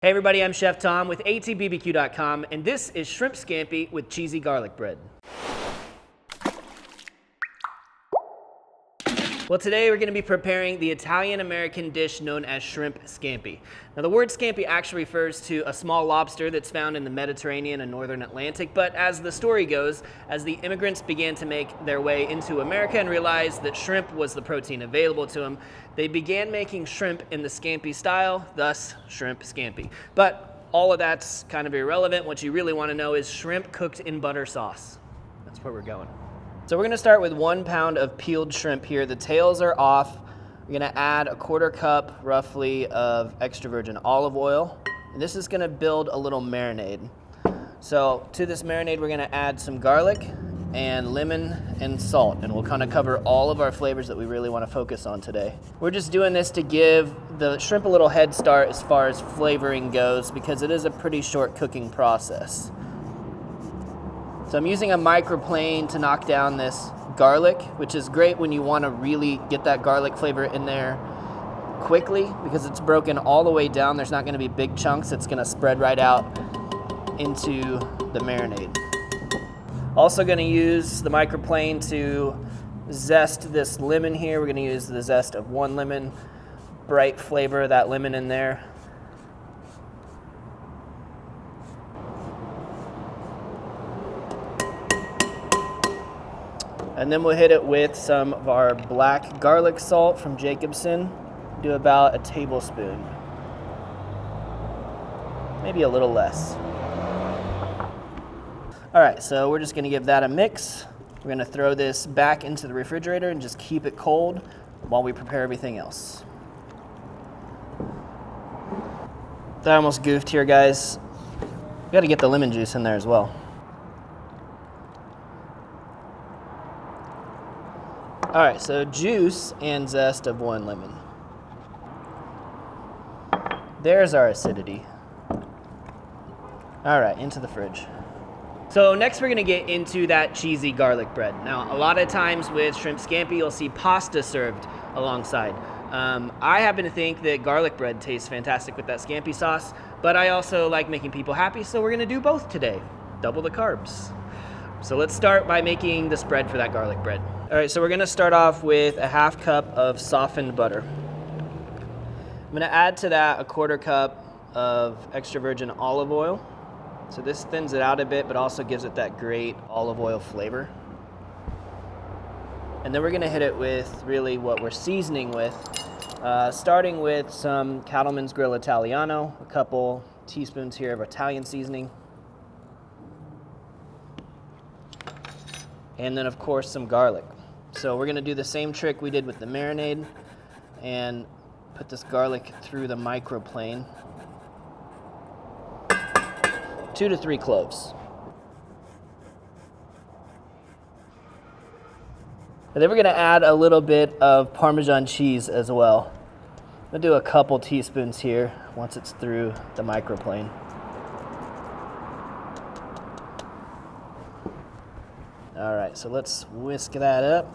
Hey everybody, I'm Chef Tom with allthingsbbq.com, and this is Shrimp Scampi with cheesy garlic bread. Well, today we're going to be preparing the Italian-American dish known as Shrimp Scampi. Now, the word scampi actually refers to a small lobster that's found in the Mediterranean and Northern Atlantic, but as the story goes, as the immigrants began to make their way into America and realized that shrimp was the protein available to them, they began making shrimp in the scampi style, thus Shrimp Scampi. But all of that's kind of irrelevant. What you really want to know is shrimp cooked in butter sauce. That's where we're going. So we're gonna start with 1 pound of peeled shrimp here. The tails are off. We're gonna add a 1/4 cup roughly of extra virgin olive oil. And this is gonna build a little marinade. So to this marinade, we're gonna add some garlic and lemon and salt. And we'll kind of cover all of our flavors that we really wanna focus on today. We're just doing this to give the shrimp a little head start as far as flavoring goes because it is a pretty short cooking process. So I'm using a microplane to knock down this garlic, which is great when you want to really get that garlic flavor in there quickly because it's broken all the way down. There's not going to be big chunks. It's going to spread right out into the marinade. Also going to use the microplane to zest this lemon here. We're going to use the zest of 1 lemon, bright flavor of that lemon in there. And then we'll hit it with some of our black garlic salt from Jacobsen. Do about a tablespoon. Maybe a little less. All right, so we're just gonna give that a mix. We're gonna throw this back into the refrigerator and just keep it cold while we prepare everything else. I almost goofed here, guys. We gotta get the lemon juice in there as well. All right, so juice and zest of 1 lemon. There's our acidity. All right, into the fridge. So next we're gonna get into that cheesy garlic bread. Now, a lot of times with shrimp scampi, you'll see pasta served alongside. I happen to think that garlic bread tastes fantastic with that scampi sauce, but I also like making people happy, so we're gonna do both today. Double the carbs. So let's start by making the spread for that garlic bread. All right, so we're gonna start off with a 1/2 cup of softened butter. I'm gonna add to that a 1/4 cup of extra virgin olive oil. So this thins it out a bit, but also gives it that great olive oil flavor. And then we're gonna hit it with really what we're seasoning with, starting with some Cattleman's Grill Italiano, a couple teaspoons here of Italian seasoning. And then of course some garlic. So we're gonna do the same trick we did with the marinade and put this garlic through the microplane. 2 to 3 cloves. And then we're gonna add a little bit of Parmesan cheese as well. I'm gonna do a couple teaspoons here once it's through the microplane. All right, so let's whisk that up.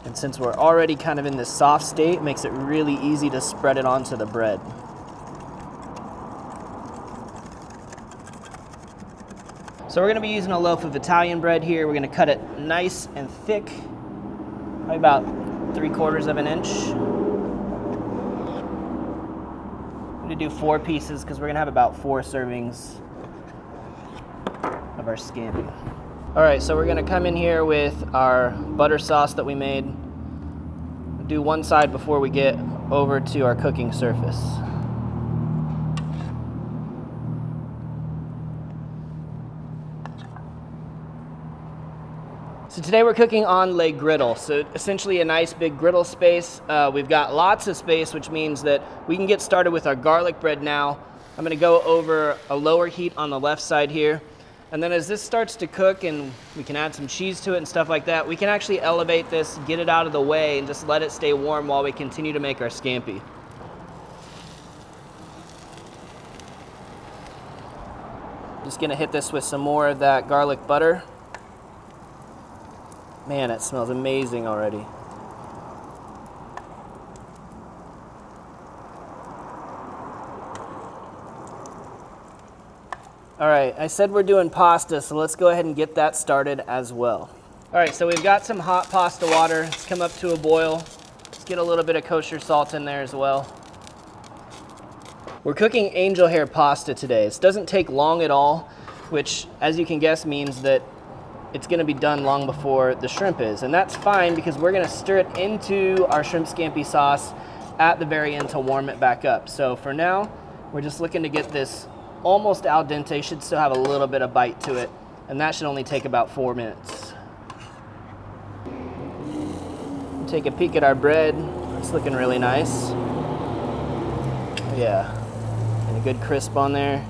And since we're already kind of in this soft state, it makes it really easy to spread it onto the bread. So we're gonna be using a loaf of Italian bread here. We're gonna cut it nice and thick, probably about 3/4 of an inch. I'm gonna do 4 pieces because we're gonna have about 4 servings of our scampi. All right, so we're gonna come in here with our butter sauce that we made. Do one side before we get over to our cooking surface. So today we're cooking on Le Griddle, so essentially a nice big griddle space. We've got lots of space, which means that we can get started with our garlic bread now. I'm gonna go over a lower heat on the left side here. And then as this starts to cook and we can add some cheese to it and stuff like that, we can actually elevate this, get it out of the way, and just let it stay warm while we continue to make our scampi. Just gonna hit this with some more of that garlic butter. Man, it smells amazing already. All right, I said we're doing pasta, so let's go ahead and get that started as well. All right, so we've got some hot pasta water. It's come up to a boil. Let's get a little bit of kosher salt in there as well. We're cooking angel hair pasta today. This doesn't take long at all, which, as you can guess, means that it's gonna be done long before the shrimp is. And that's fine because we're gonna stir it into our shrimp scampi sauce at the very end to warm it back up. So for now, we're just looking to get this almost al dente. Should still have a little bit of bite to it, and that should only take about 4 minutes. Take a peek at our bread. It's looking really nice. Yeah, and a good crisp on there.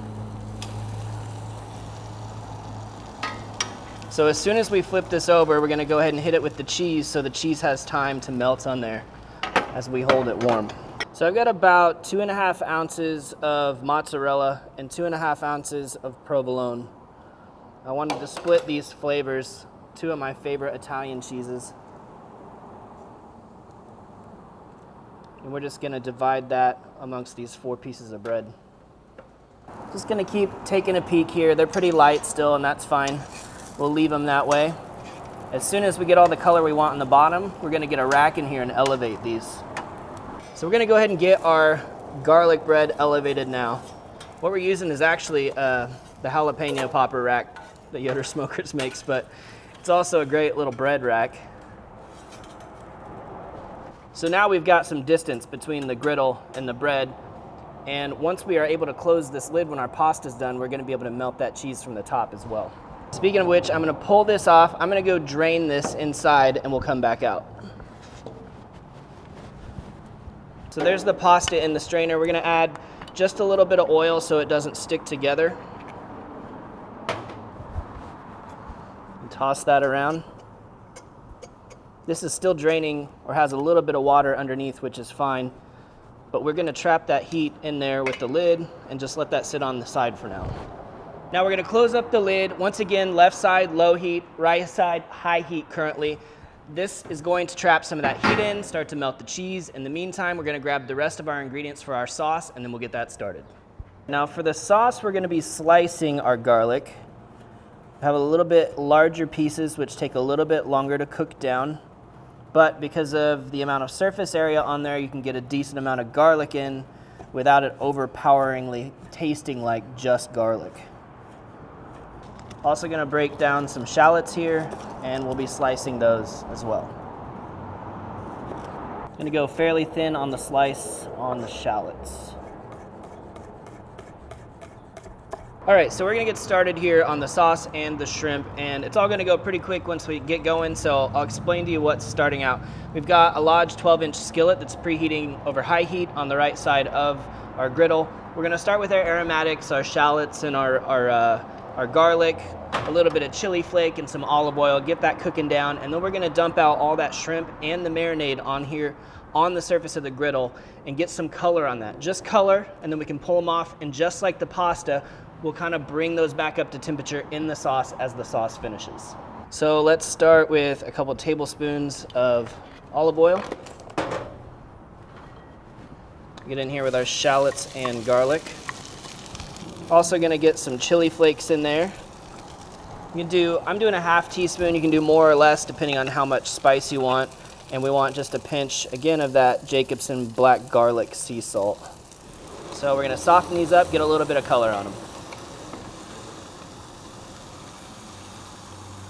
So as soon as we flip this over, we're gonna go ahead and hit it with the cheese so the cheese has time to melt on there as we hold it warm. So I've got about 2.5 ounces of mozzarella and 2.5 ounces of provolone. I wanted to split these flavors, 2 of my favorite Italian cheeses. And we're just gonna divide that amongst these 4 pieces of bread. Just gonna keep taking a peek here. They're pretty light still, and that's fine. We'll leave them that way. As soon as we get all the color we want in the bottom, we're gonna get a rack in here and elevate these. So we're gonna go ahead and get our garlic bread elevated now. What we're using is actually the jalapeno popper rack that Yoder Smokers makes, but it's also a great little bread rack. So now we've got some distance between the griddle and the bread, and once we are able to close this lid when our pasta's done, we're gonna be able to melt that cheese from the top as well. Speaking of which, I'm gonna pull this off, I'm gonna go drain this inside, and we'll come back out. So there's the pasta in the strainer. We're gonna add just a little bit of oil so it doesn't stick together. And toss that around. This is still draining or has a little bit of water underneath, which is fine. But we're gonna trap that heat in there with the lid and just let that sit on the side for now. Now we're gonna close up the lid. Once again, left side low heat, right side high heat currently. This is going to trap some of that heat in, start to melt the cheese. In the meantime, we're gonna grab the rest of our ingredients for our sauce, and then we'll get that started. Now for the sauce, we're gonna be slicing our garlic. Have a little bit larger pieces, which take a little bit longer to cook down. But because of the amount of surface area on there, you can get a decent amount of garlic in without it overpoweringly tasting like just garlic. Also gonna break down some shallots here, and we'll be slicing those as well. Gonna go fairly thin on the slice on the shallots. All right, so we're gonna get started here on the sauce and the shrimp, and it's all gonna go pretty quick once we get going, so I'll explain to you what's starting out. We've got a large 12-inch skillet that's preheating over high heat on the right side of our griddle. We're gonna start with our aromatics, our shallots and our garlic, a little bit of chili flake and some olive oil, get that cooking down, and then we're gonna dump out all that shrimp and the marinade on here on the surface of the griddle and get some color on that. Just color, and then we can pull them off, and just like the pasta, we'll kind of bring those back up to temperature in the sauce as the sauce finishes. So let's start with a couple tablespoons of olive oil. Get in here with our shallots and garlic. Also gonna get some chili flakes in there. I'm doing a half teaspoon. You can do more or less depending on how much spice you want. And we want just a pinch, again, of that Jacobsen black garlic sea salt. So we're gonna soften these up, get a little bit of color on them.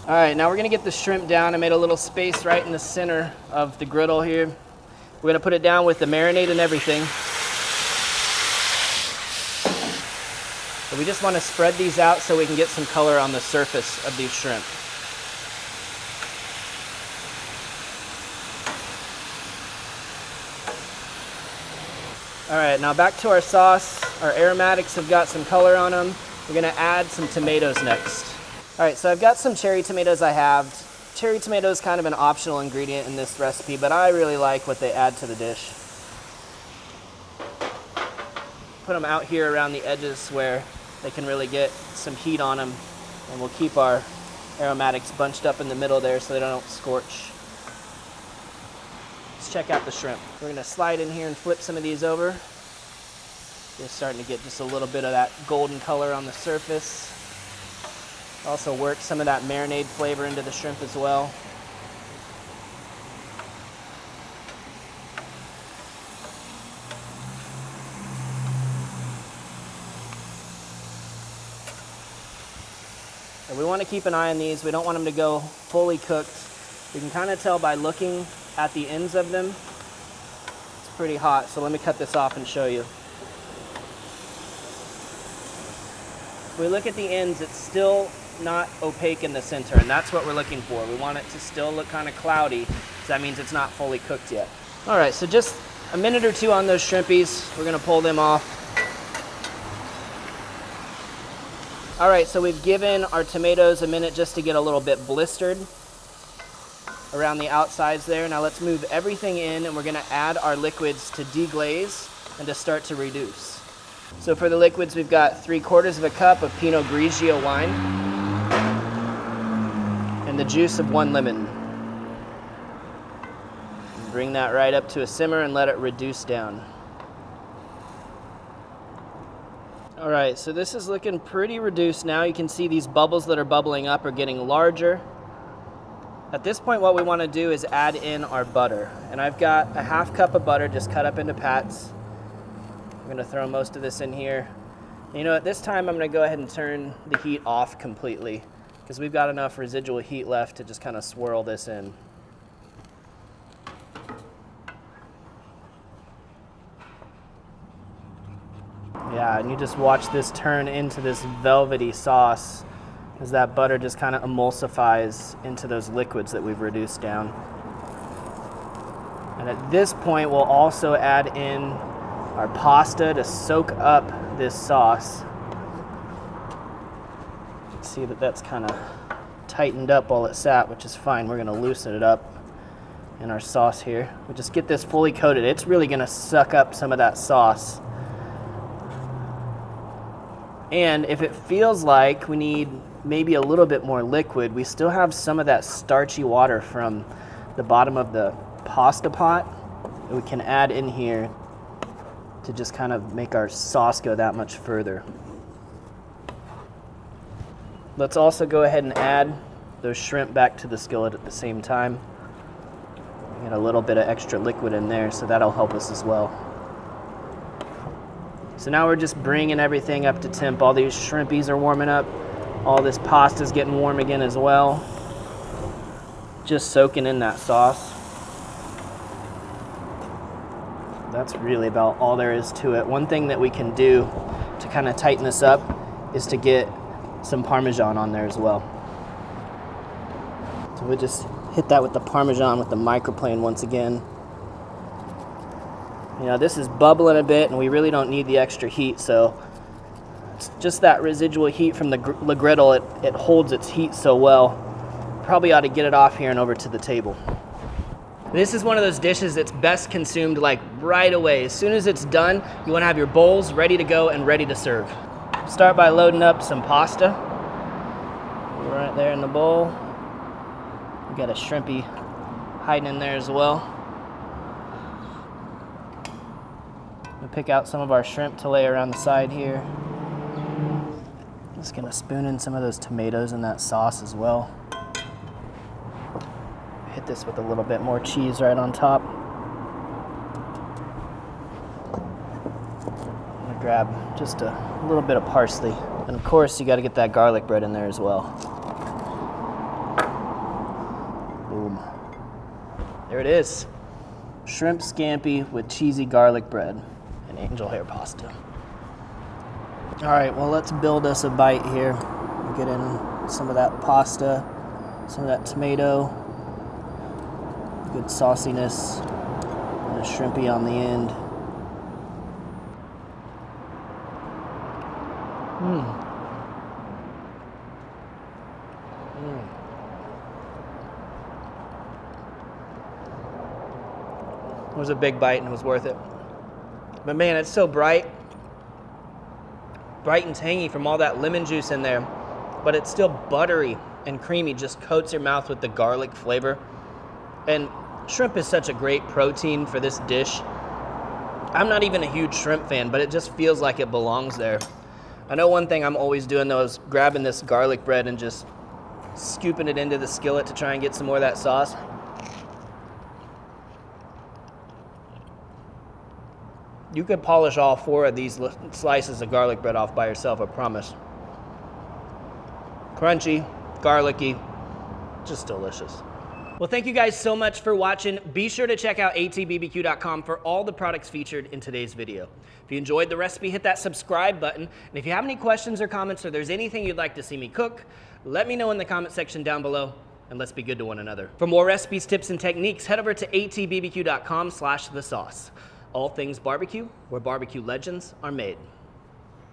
All right, now we're gonna get the shrimp down. I made a little space right in the center of the griddle here. We're gonna put it down with the marinade and everything. So we just wanna spread these out so we can get some color on the surface of these shrimp. All right, now back to our sauce. Our aromatics have got some color on them. We're gonna add some tomatoes next. All right, so I've got some cherry tomatoes I halved. Cherry tomato is kind of an optional ingredient in this recipe, but I really like what they add to the dish. Put them out here around the edges where they can really get some heat on them, and we'll keep our aromatics bunched up in the middle there so they don't scorch. Let's check out the shrimp. We're gonna slide in here and flip some of these over. You're starting to get just a little bit of that golden color on the surface. Also work some of that marinade flavor into the shrimp as well. And we want to keep an eye on these. We don't want them to go fully cooked. You can kind of tell by looking at the ends of them. It's pretty hot, so let me cut this off and show you. If we look at the ends, it's still not opaque in the center, and that's what we're looking for. We want it to still look kind of cloudy, so that means it's not fully cooked yet. All right, so just a minute or two on those shrimpies. We're gonna pull them off. All right, so we've given our tomatoes a minute just to get a little bit blistered around the outsides there. Now let's move everything in, and we're gonna add our liquids to deglaze and to start to reduce. So for the liquids, we've got 3/4 of a cup of Pinot Grigio wine and the juice of 1 lemon. Bring that right up to a simmer and let it reduce down. All right, so this is looking pretty reduced now. You can see these bubbles that are bubbling up are getting larger. At this point, what we want to do is add in our butter. And I've got a 1/2 cup of butter just cut up into pats. I'm gonna throw most of this in here. You know, at this time, I'm gonna go ahead and turn the heat off completely because we've got enough residual heat left to just kind of swirl this in. Yeah, and you just watch this turn into this velvety sauce as that butter just kind of emulsifies into those liquids that we've reduced down. And at this point, we'll also add in our pasta to soak up this sauce. You can see that that's kind of tightened up while it sat, which is fine. We're gonna loosen it up in our sauce here. We just get this fully coated. It's really gonna suck up some of that sauce. And if it feels like we need maybe a little bit more liquid, we still have some of that starchy water from the bottom of the pasta pot that we can add in here to just kind of make our sauce go that much further. Let's also go ahead and add those shrimp back to the skillet at the same time. Get a little bit of extra liquid in there, so that'll help us as well. So now we're just bringing everything up to temp. All these shrimpies are warming up. All this pasta's getting warm again as well. Just soaking in that sauce. That's really about all there is to it. One thing that we can do to kind of tighten this up is to get some Parmesan on there as well. So we just hit that with the Parmesan with the microplane once again. You know, this is bubbling a bit and we really don't need the extra heat, so it's just that residual heat from the Griddle, it holds its heat so well. Probably ought to get it off here and over to the table. This is one of those dishes that's best consumed like right away. As soon as it's done, you want to have your bowls ready to go and ready to serve. Start by loading up some pasta. Right there in the bowl. We got a shrimpy hiding in there as well. We'll pick out some of our shrimp to lay around the side here. Just gonna spoon in some of those tomatoes in that sauce as well. Hit this with a little bit more cheese right on top. I'm gonna grab just a little bit of parsley. And of course, you gotta get that garlic bread in there as well. Boom. There it is. Shrimp scampi with cheesy garlic bread and angel hair pasta. All right, well, let's build us a bite here. We'll get in some of that pasta, some of that tomato, good sauciness, and a shrimpy on the end. It was a big bite and it was worth it. But man, it's so bright and tangy from all that lemon juice in there, but it's still buttery and creamy, just coats your mouth with the garlic flavor. And shrimp is such a great protein for this dish. I'm not even a huge shrimp fan, but it just feels like it belongs there. I know one thing I'm always doing though is grabbing this garlic bread and just scooping it into the skillet to try and get some more of that sauce. You could polish all 4 of these slices of garlic bread off by yourself, I promise. Crunchy, garlicky, just delicious. Well, thank you guys so much for watching. Be sure to check out allthingsbbq.com for all the products featured in today's video. If you enjoyed the recipe, hit that subscribe button. And if you have any questions or comments, or there's anything you'd like to see me cook, let me know in the comment section down below, and let's be good to one another. For more recipes, tips, and techniques, head over to allthingsbbq.com/thesauce. All Things Barbecue, where barbecue legends are made.